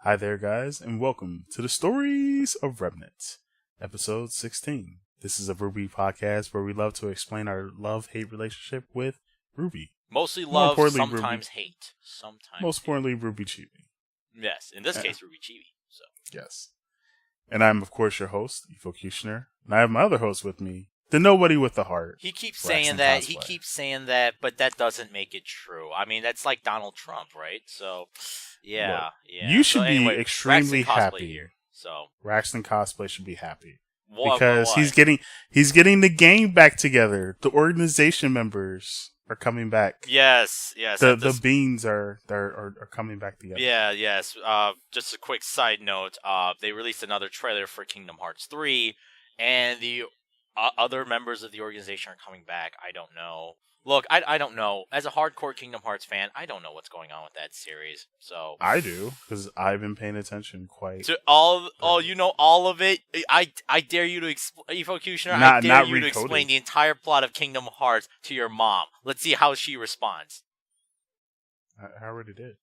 Hi there, guys, and welcome to the Stories of Remnant, episode 16. This is a RWBY podcast where we love to explain our love-hate relationship with RWBY. Mostly love, sometimes hate. Most importantly, RWBY Chibi. Yes, in this case, RWBY Chibi. So. Yes. And I'm, of course, your host, Efocutioner, and I have my other host with me, the nobody with the heart. He keeps saying that, but that doesn't make it true. I mean, that's like Donald Trump, right? So, yeah. You should be extremely happy. Here, so Raxton Cosplay should be happy. Because he's getting the gang back together. The organization members are coming back. Yes. The beans are coming back together. Yes. Just a quick side note. They released another trailer for Kingdom Hearts 3, and the other members of the organization are coming back. I don't know. Look, I don't know. As a hardcore Kingdom Hearts fan, I don't know what's going on with that series. So I do, because I've been paying attention quite. To all of it. I dare you to Efocutioner. I dare you to explain the entire plot of Kingdom Hearts to your mom. Let's see how she responds. I already did.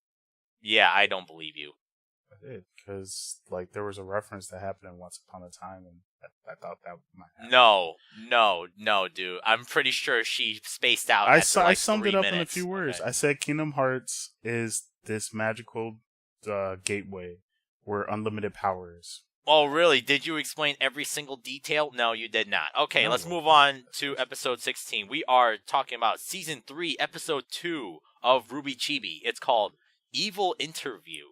Yeah, I don't believe you. I did, because there was a reference that happened in Once Upon a Time, and I thought that might happen. No, dude. I'm pretty sure she spaced out. I summed it up minutes. in a few words. Okay. I said Kingdom Hearts is this magical gateway where unlimited powers. Oh, really? Did you explain every single detail? No, you did not. Okay, Let's move on to episode 16. We are talking about season 3, episode 2 of RWBY Chibi. It's called Evil Interview.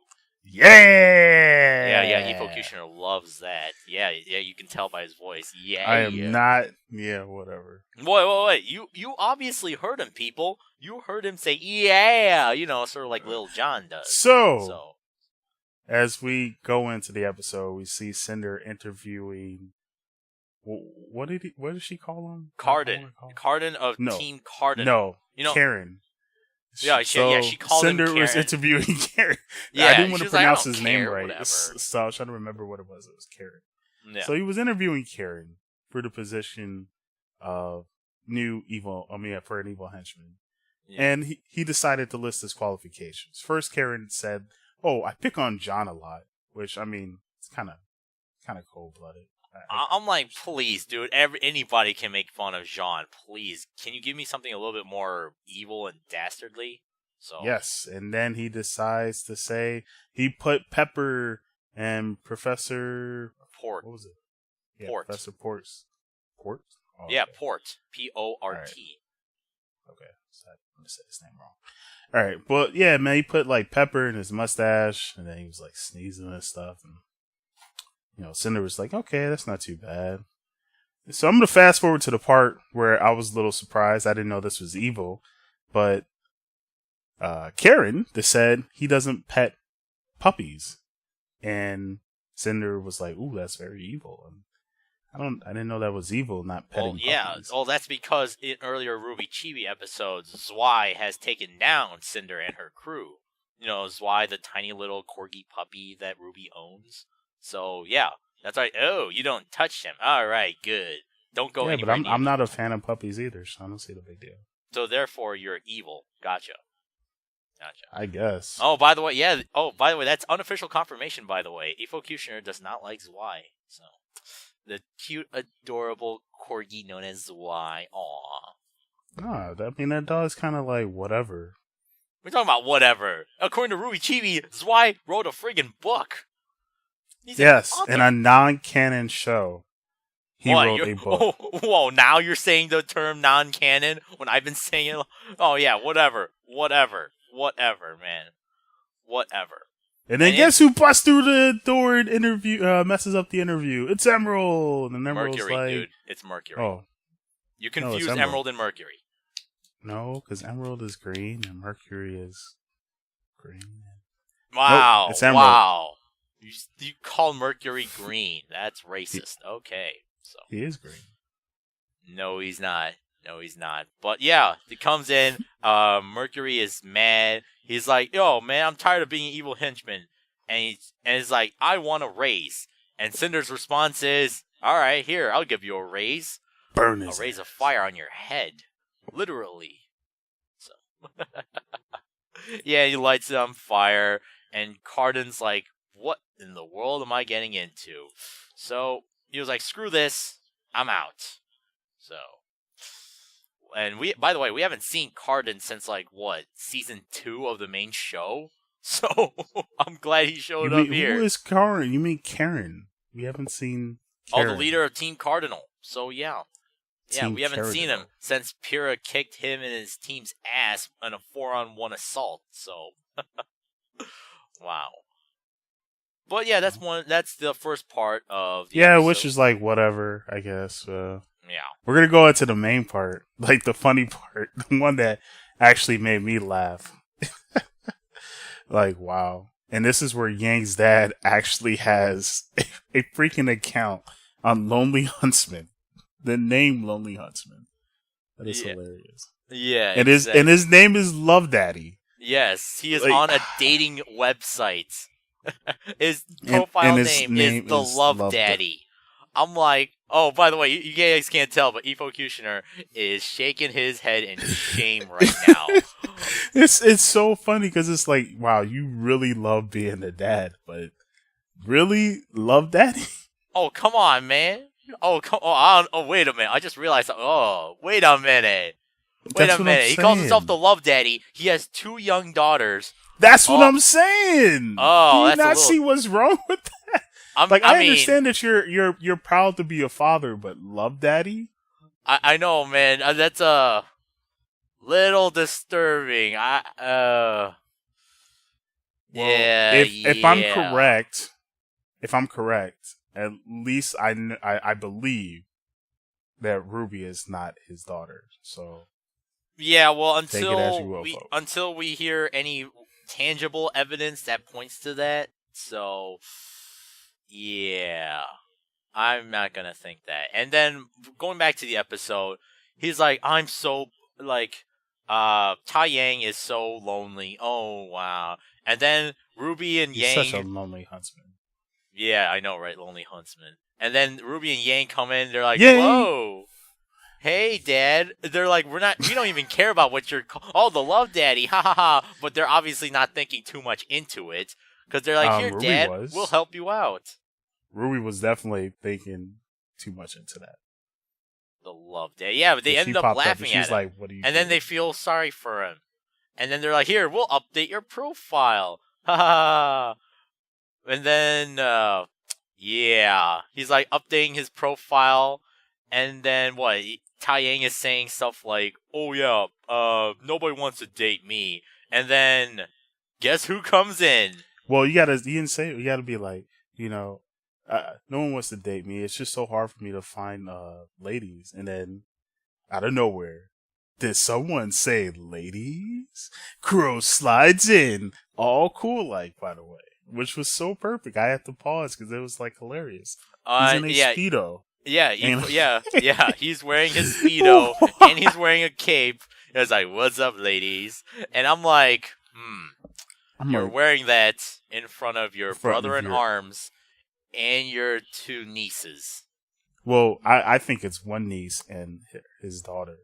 Yeah, Efocutioner loves that. Yeah, you can tell by his voice. Yeah, I am not. Yeah, whatever. Wait. You obviously heard him, people. You heard him say, yeah, sort of like Lil Jon does. So, as we go into the episode, we see Cinder interviewing. What did she call him? Cardin of Team Cardin. No, Karen. She called Cinder him Karen. was interviewing Karen. Yeah, I didn't want to pronounce his name right, so I was trying to remember what it was. It was Karen. Yeah. So he was interviewing Karen for the position of for an evil henchman. Yeah. And he decided to list his qualifications. First, Karen said, "Oh, I pick on John a lot," which, I mean, it's kind of cold-blooded. I'm like, please, dude. Anybody can make fun of Jean. Please, can you give me something a little bit more evil and dastardly? So yes, and then he decides to say he put Pepper and Professor Port. What was it? Yeah, Port. Professor Port's Port. Oh, yeah, okay. Port. Port. Right. Okay, so I'm gonna say his name wrong. All right, well, yeah, man, he put Pepper in his mustache, and then he was sneezing and stuff, and Cinder was like, okay, that's not too bad. So I'm going to fast forward to the part where I was a little surprised. I didn't know this was evil. But Karen said he doesn't pet puppies. And Cinder was like, ooh, that's very evil. And I didn't know that was evil, not petting puppies. Well, that's because in earlier RWBY Chibi episodes, Zwei has taken down Cinder and her crew. Zwei, the tiny little corgi puppy that RWBY owns. So, yeah, that's right. Oh, you don't touch them. All right, good. Don't go anywhere. Yeah, but I'm not a fan of puppies either, so I don't see the big deal. So, therefore, you're evil. Gotcha. I guess. Oh, by the way, that's unofficial confirmation, by the way. Efocutioner does not like Zwei. So, the cute, adorable corgi known as Zwei. Aww. No, that dog's kind of whatever. We're talking about whatever. According to RWBY Chibi, Zwei wrote a friggin' book. Yes, in a non-canon show, he wrote a book. Whoa, now you're saying the term non-canon when I've been saying it? Oh, yeah, whatever, man. Whatever. And then guess who busts through the door and messes up the interview? It's Emerald! And Emerald's Mercury, dude. It's Mercury. Oh. You confuse Emerald and Mercury. No, because Emerald is green and Mercury is green. Wow, nope, it's Emerald. Wow. You call Mercury green. That's racist. Okay. So he is green. No, he's not. But yeah, he comes in. Mercury is mad. He's like, yo, man, I'm tired of being an evil henchman. And he's like, I want a raise. And Cinder's response is, all right, here, I'll give you a raise. Burn his a raise of fire on your head. Literally. So yeah, he lights it on fire. And Cardin's like, what in the world am I getting into? So he was like, screw this, I'm out. So, and by the way, we haven't seen Cardin since like what, season 2 of the main show. So I'm glad he showed up here. Who is Karen? You mean Karen? We haven't seen Karen. Oh, the leader of Team Cardinal. So yeah. Yeah, Team we haven't Cardinal. seen him since Pyrrha kicked him and his team's ass in a 4-on-1 assault. So, wow. But yeah, that's the first part of the episode. Which is like whatever, I guess. Yeah. We're gonna go into the main part, like the funny part, the one that actually made me laugh. Like, wow. And this is where Yang's dad actually has a freaking account on Lonely Huntsman. The name Lonely Huntsman. That is hilarious. Yeah. And his name is Love Daddy. Yes, he is like, on a dating website. His profile name is The Love Daddy. I'm like, oh, by the way, you guys can't tell, but Efocutioner is shaking his head in shame right now. It's so funny because it's like, wow, you really love being a dad, but really Love Daddy? Oh, come on, man. Oh, wait a minute. I just realized. Oh, wait a minute. Wait a minute. He calls himself the Love Daddy. He has 2 young daughters. That's what I'm saying. Oh, do you not see what's wrong with that? I understand that you're proud to be a father, but Love Daddy? I know, man. That's a little disturbing. If I'm correct, at least I believe that Ruby is not his daughter. So yeah, well, until we hear any tangible evidence that points to that. So yeah, I'm not gonna think that. And then going back to the episode, he's like, I'm so like, Tai Yang is so lonely. Oh wow. And then Ruby and Yang. Such a lonely huntsman. Yeah, I know, right? Lonely huntsman. And then Ruby and Yang come in. They're like, Yay! "Whoa, hey, Dad." They're like, we don't even care about what you're. Oh, the Love Daddy, ha ha ha. But they're obviously not thinking too much into it because they're like, "Here, Ruby Dad, was. we'll help you out." Ruby was definitely thinking too much into that. The Love Daddy, yeah, but they ended up laughing at him. Like, "What are you?" And then they feel sorry for him. And then they're like, "Here, we'll update your profile." Ha ha. And then, yeah, he's like updating his profile, and then what? Tai Yang is saying stuff like, "Oh yeah, nobody wants to date me." And then, guess who comes in? Well, you didn't say it. You gotta be like, no one wants to date me. It's just so hard for me to find ladies. And then, out of nowhere, did someone say ladies? Crow slides in, all cool like, by the way. Which was so perfect. I had to pause because it was like hilarious. He's in a Speedo. Yeah, he's wearing his Speedo and he's wearing a cape. It was like, "What's up, ladies?" And I'm like, you're wearing that in front of your brother in arms and your 2 nieces. Well, I think it's one niece and his daughter.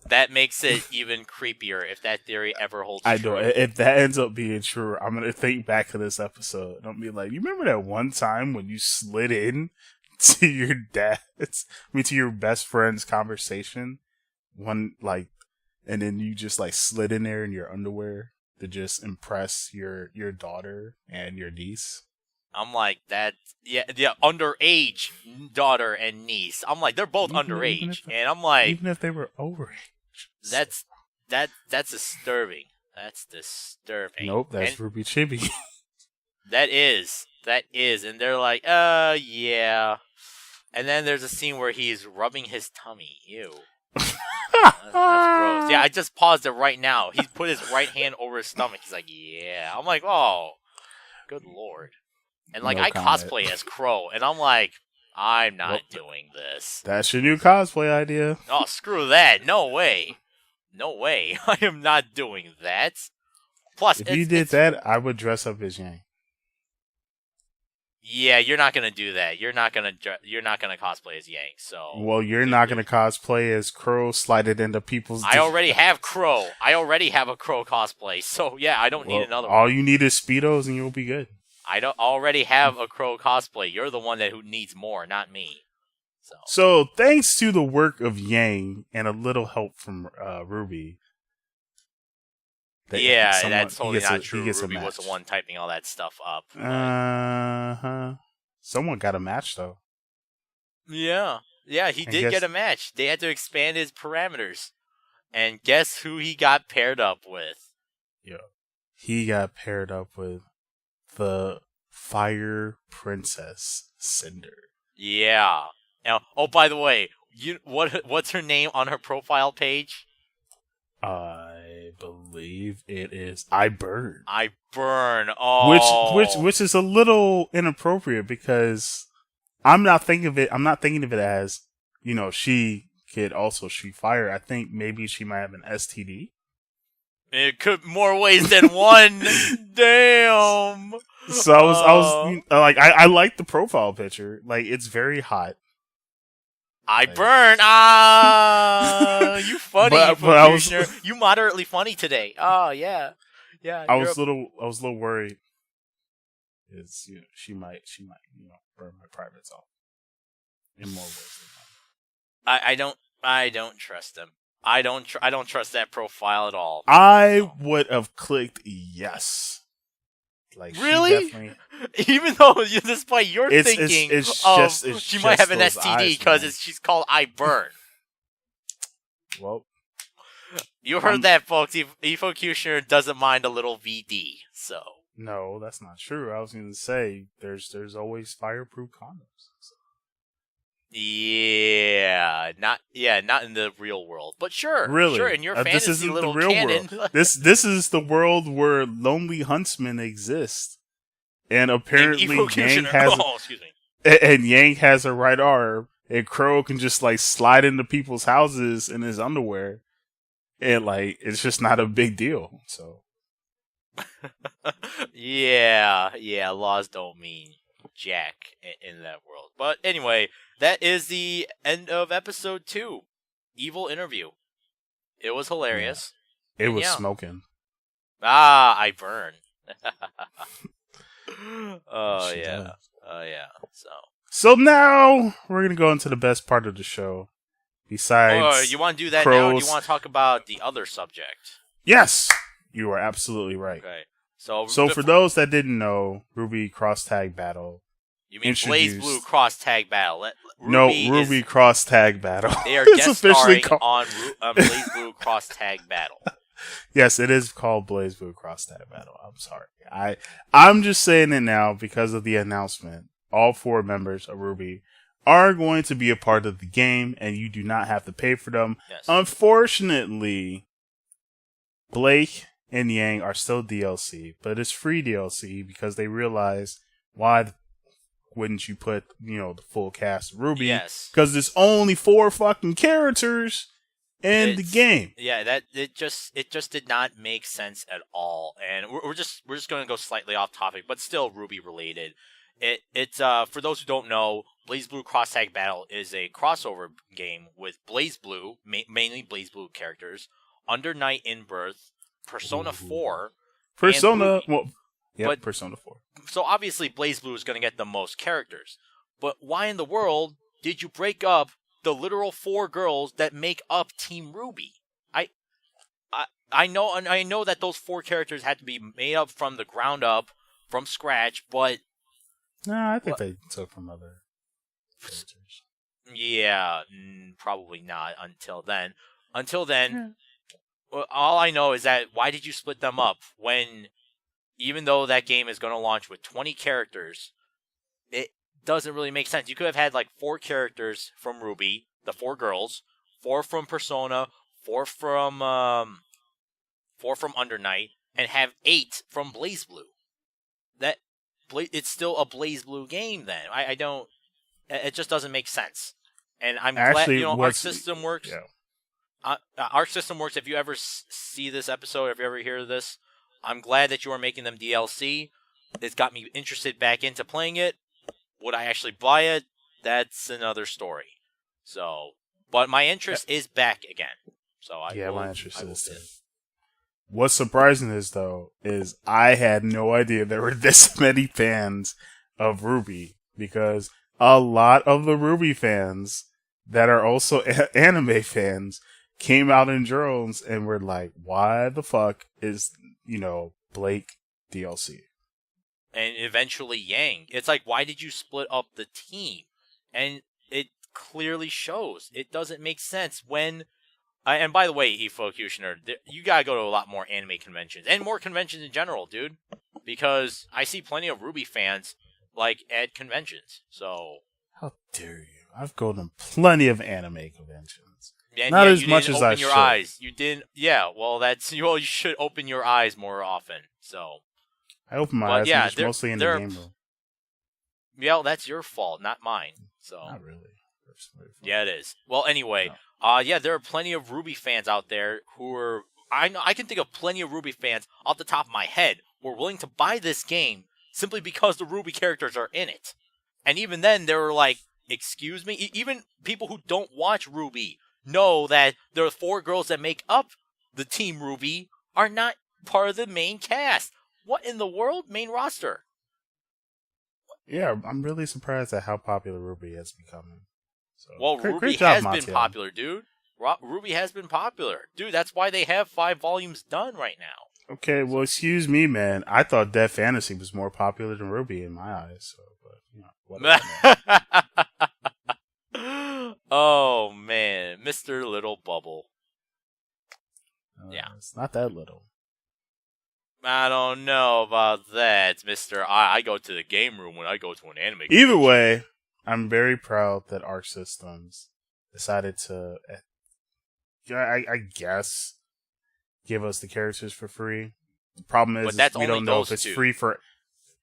That makes it even creepier if that theory ever holds true. I know. If that ends up being true, I'm going to think back to this episode and I'll be like, you remember that one time when you slid in to your to your best friend's conversation? And then you just like slid in there in your underwear to just impress your daughter and your niece? I'm like, that, yeah, underage daughter and niece. I'm like, they're both underage. And I'm like, even if they were overage. That's disturbing. That's disturbing. Nope, that's RWBY Chibi. That is. And they're like, yeah. And then there's a scene where he's rubbing his tummy. Ew. That's gross. Yeah, I just paused it right now. He put his right hand over his stomach. He's like, yeah. I'm like, oh, good lord. And like, I cosplay as Crow, and I'm like, I'm not doing this. That's your new cosplay idea. Oh, screw that. No way. I am not doing that. Plus, if you did that, I would dress up as Yang. Yeah, you're not gonna do that. You're not gonna cosplay as Yang. So. Well, you're not gonna cosplay as Crow, slide it into people's. I already have Crow. I already have a Crow cosplay. So yeah, I don't need another one. All you need is Speedos, and you'll be good. I don't already have a Crow cosplay. You're the one who needs more, not me. So thanks to the work of Yang and a little help from RWBY. That's totally not true. He gets RWBY was the one typing all that stuff up. Someone got a match though. Yeah, he did get a match. They had to expand his parameters, and guess who he got paired up with? Yeah, he got paired up with the Fire Princess Cinder. Yeah. Now, by the way, what's her name on her profile page? I believe it is I Burn. I Burn. Oh, which is a little inappropriate because I'm not thinking of it as, she could also shoot fire. I think maybe she might have an STD. It could more ways than one. Damn. So I was like, I like the profile picture. Like, it's very hot. I Burn. You funny, Efocutioner. You moderately funny today. Oh yeah. I was a little worried. It's she might burn my privates off in more ways than one. I don't trust him. I don't trust that profile at all. I would have clicked yes. Like, really? Even though despite your thinking she might have an STD because she's called I Burn. Well, you heard that, folks. Efocutioner doesn't mind a little VD. So no, that's not true. I was going to say there's always fireproof condoms. So. Not in the real world, but sure, really, sure. In your fantasy this isn't little the real canon, world. This is the world where lonely huntsmen exist, and apparently Yang has a right arm, and Crow can just like slide into people's houses in his underwear, and like it's just not a big deal. So, yeah, laws don't mean jack in that world. But anyway, that is the end of episode 2, Evil Interview. It was hilarious. Yeah. It was smoking. I Burn. Oh yeah. So now we're gonna go into the best part of the show. Besides, you want to do that now, or do you want to talk about the other subject? Yes, you are absolutely right. Okay. So for those that didn't know, RWBY Cross Tag Battle. You mean Blaze Blue Cross Tag Battle? RWBY Cross Tag Battle. They are guest starring on Blaze Blue Cross Tag Battle. Yes, it is called Blaze Blue Cross Tag Battle. I'm sorry. I'm just saying it now because of the announcement. All 4 members of RWBY are going to be a part of the game, and you do not have to pay for them. Yes. Unfortunately, Blake and Yang are still DLC, but it's free DLC because they realize why wouldn't you put, the full cast of RWBY? Yes. Because there's only 4 fucking characters in the game. Yeah, it just did not make sense at all. And we're just going to go slightly off topic, but still RWBY related. It's for those who don't know, Blaze Blue Cross Tag Battle is a crossover game with Blaze Blue, mainly Blaze Blue characters, Under Night in Birth, Persona 4, Persona 4. So obviously Blaze Blue is going to get the most characters. But why in the world did you break up the literal 4 girls that make up Team RWBY? I know that those 4 characters had to be made up from the ground up, from scratch, but I think they took from other characters. Yeah, probably not until then. All I know is that why did you split them up when, even though that game is going to launch with 20 characters, it doesn't really make sense. You could have had like 4 characters from RWBY, the 4 girls, 4 from Persona, 4 from Under Night, and have 8 from Blaze Blue. It's still a Blaze Blue game then. I don't. It just doesn't make sense. And I'm glad our system works. Yeah. Our system works. If you ever see this episode, if you ever hear this, I'm glad that you are making them DLC. It's got me interested back into playing it. Would I actually buy it? That's another story. So, but my interest is back again. So my interest is too. What's surprising is I had no idea there were this many fans of RWBY, because a lot of the RWBY fans that are also anime fans came out in drones and were like, why the fuck is, Blake DLC? And eventually Yang. It's like, why did you split up the team? And it clearly shows. It doesn't make sense when... and by the way, Efocutioner, you gotta go to a lot more anime conventions. And more conventions in general, dude. Because I see plenty of RWBY fans, at conventions. So... How dare you? I've gone to plenty of anime conventions. And Not yeah, as much as I should. Your eyes. You didn't... Yeah, well, you should open your eyes more often. So... I open my eyes, I'm just mostly in the game room. Yeah, well, that's your fault, not mine. So not really. Yeah, it is. Well, anyway, there are plenty of RWBY fans out there who are... I can think of plenty of RWBY fans off the top of my head who are willing to buy this game simply because the RWBY characters are in it. And even then, they were like, excuse me? Even people who don't watch RWBY know that the 4 girls that make up the Team RWBY are not part of the main cast. What in the world? Main roster. Yeah, I'm really surprised at how popular RWBY has become. So, well, RWBY has been popular, dude. RWBY has been popular. Dude, that's why they have 5 volumes done right now. Okay, well, excuse me, man. I thought Death Fantasy was more popular than RWBY in my eyes. So, but, whatever. Oh, man. Mr. Little Bubble. Yeah. It's not that little. I don't know about that, Mr. I go to the game room when I go to an anime convention. Either way, I'm very proud that Arc Systems decided to, I guess, give us the characters for free. The problem is we don't know if it's free for...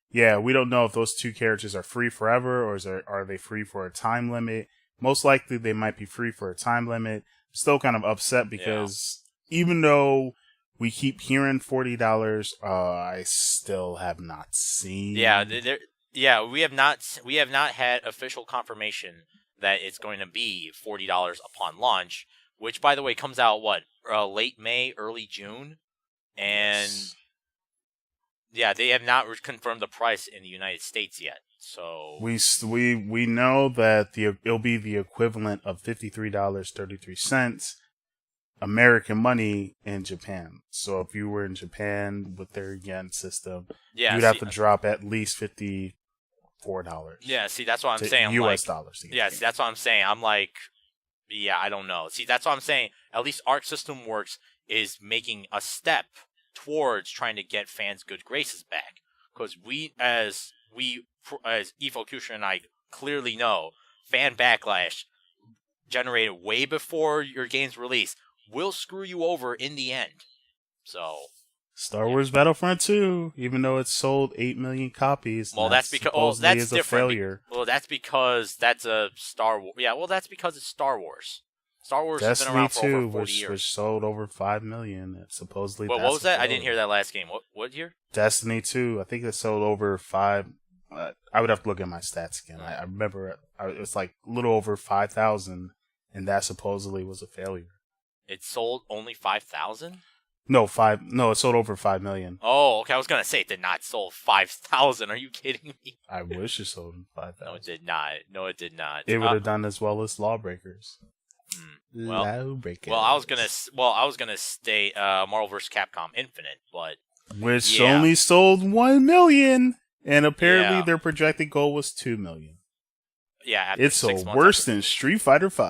Yeah, we don't know if those 2 characters are free forever, or are they free for a time limit. Most likely they might be free for a time limit. I'm still kind of upset because even though... we keep hearing $40. I still have not seen. Yeah, we have not had official confirmation that it's going to be $40 upon launch. Which, by the way, comes out late May, early June, and they have not confirmed the price in the United States yet. So we know that it'll be the equivalent of $53.33. American money in Japan. So if you were in Japan with their yen system, you'd have to drop at least $54. Yeah, see, that's what I'm saying. US dollars. See, that's what I'm saying. I'm like, I don't know. See, that's what I'm saying. At least Arc System Works is making a step towards trying to get fans' good graces back. Because as Efocutioner and I clearly know, fan backlash generated way before your game's release will screw you over in the end. So, Star Wars Battlefront 2, even though it's sold 8 million copies, that's because that's a failure. That's because that's a Star Wars. Yeah, that's because it's Star Wars. Star Wars Destiny has been around for 2, over 40 years. Which sold over 5 million. Supposedly. What was that? I didn't hear that last game. What year? Destiny 2. I think it sold over 5. I would have to look at my stats again. I remember it was like a little over 5,000, and that supposedly was a failure. It sold only 5,000? No, it sold over 5 million. Oh, okay. I was gonna say it did not sold 5,000. Are you kidding me? I wish it sold 5,000. No, it did not. It would have done as well as Lawbreakers. Lawbreakers. Well, I was gonna state Marvel vs. Capcom Infinite, but which only sold 1 million, and apparently their projected goal was 2 million. Yeah, it's sold worse than Street Fighter V.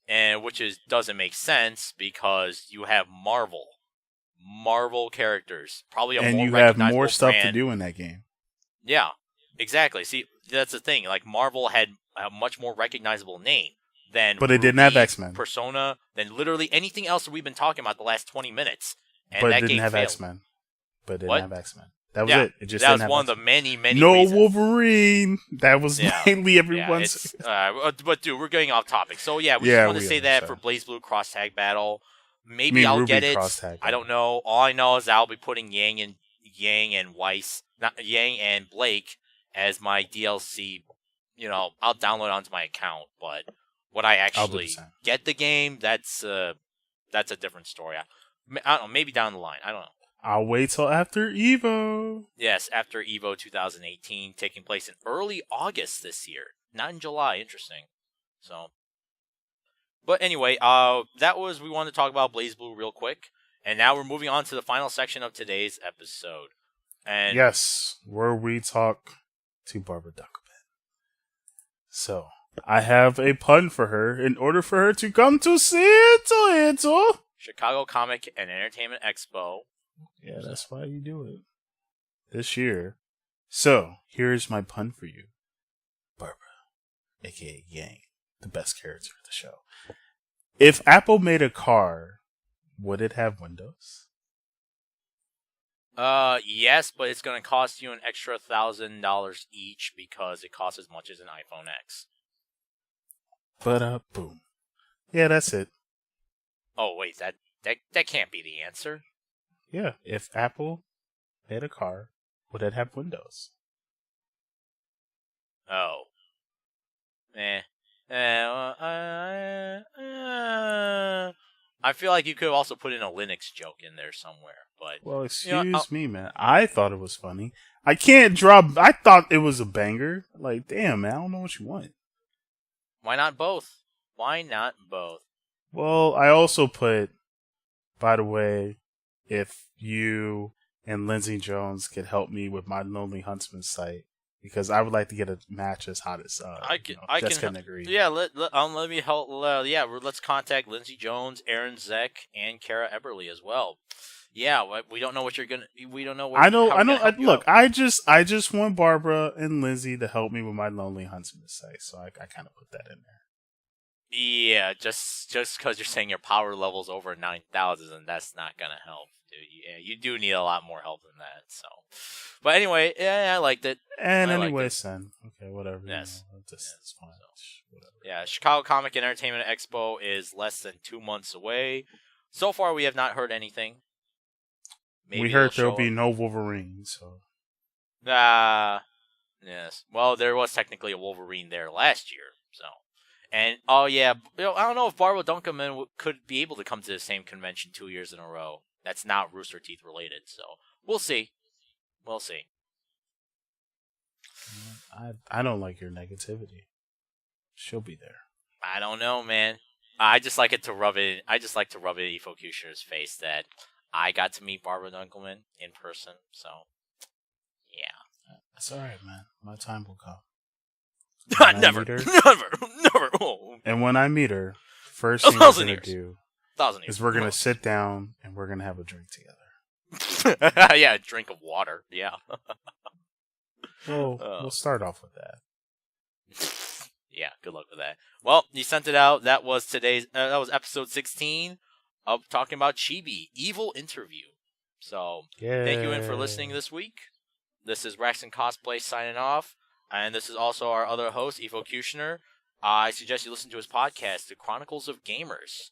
And which doesn't make sense because you have Marvel characters, probably a more recognizable brand. And you have more stuff to do in that game. Yeah, exactly. See, that's the thing. Like Marvel had a much more recognizable name than, but it didn't have X-Men, Persona, than literally anything else that we've been talking about the last 20 minutes. And but that it didn't game have failed. X-Men. But it didn't have X-Men. That was it. It just that was one of the many reasons. Wolverine. That was mainly everyone's. But dude, we're getting off topic. So we just want to say that for BlazBlue Cross Tag Battle, maybe I'll get it. I don't know. All I know is I'll be putting Yang and Blake as my DLC. I'll download it onto my account. But when I actually get the game, that's a different story. I don't know, maybe down the line. I don't know. I'll wait till after Evo. Yes, after Evo 2018, taking place in early August this year, not in July. Interesting. So, but anyway, that was we wanted to talk about BlazBlue real quick, and now we're moving on to the final section of today's episode. And yes, where we talk to Barbara Duckman. So I have a pun for her in order for her to come to Seattle. Chicago Comic and Entertainment Expo. Yeah, that's why you do it. This year. So, here's my pun for you. Barbara, aka Yang, the best character of the show. If Apple made a car, would it have windows? Yes, but it's going to cost you an extra $1,000 each because it costs as much as an iPhone X. But, boom. Yeah, that's it. Oh, wait, that can't be the answer. Yeah, if Apple made a car, would it have windows? Oh. I feel like you could have also put in a Linux joke in there somewhere, but... Well, excuse me, man. I thought it was funny. I thought it was a banger. Like, damn, man, I don't know what you want. Why not both? Why not both? Well, I also put, by the way, if you and Lindsay Jones could help me with my Lonely Huntsman site, because I would like to get a match as hot as I can agree. Yeah, let me help. Let's contact Lindsay Jones, Aaron Zeck, and Kara Eberly as well. Yeah, we don't know what you're gonna. We don't know. What, Look, I just want Barbara and Lindsay to help me with my Lonely Huntsman site, so I kind of put that in there. Yeah, just because you're saying your power level's over 9,000, and that's not gonna help, dude. Yeah, you do need a lot more help than that. So, but anyway, yeah, I liked it. And anyway, son. Okay, whatever. Yes, it's fine. Whatever. Yeah, Chicago Comic and Entertainment Expo is less than 2 months away. So far, we have not heard anything. Maybe we heard there'll be no Wolverine. So. Yes. Well, there was technically a Wolverine there last year. So. And, oh yeah, I don't know if Barbara Dunkelman could be able to come to the same convention 2 years in a row. That's not Rooster Teeth related, so we'll see. We'll see. I don't like your negativity. She'll be there. I don't know, man. I just like to rub it in Efocutioner's face that I got to meet Barbara Dunkelman in person, so, yeah. That's alright, man. My time will come. Never. Oh. And when I meet her, first thing we're going to do is we're going to sit down and we're going to have a drink together. Yeah, a drink of water. Yeah. Well, we'll start off with that. Yeah, good luck with that. Well, you sent it out. That was episode 16 of talking about Chibi, Evil Interview. So, Thank you for listening this week. This is Rex and Cosplay signing off. And this is also our other host, Efocutioner. I suggest you listen to his podcast, The Chronicles of Gamers.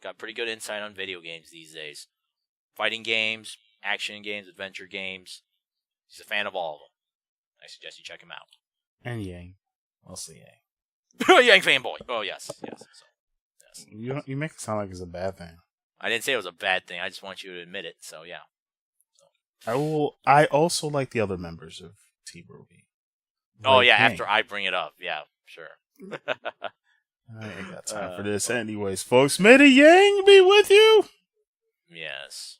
Got pretty good insight on video games these days. Fighting games, action games, adventure games. He's a fan of all of them. I suggest you check him out. And Yang. Mostly Yang. Yang fanboy. Oh, yes. Yes. You make it sound like it's a bad thing. I didn't say it was a bad thing. I just want you to admit it. So, yeah. I also like the other members of RWBY. Oh, yeah, after I bring it up. Yeah, sure. I ain't got time for this anyways, folks. May the Yang be with you! Yes.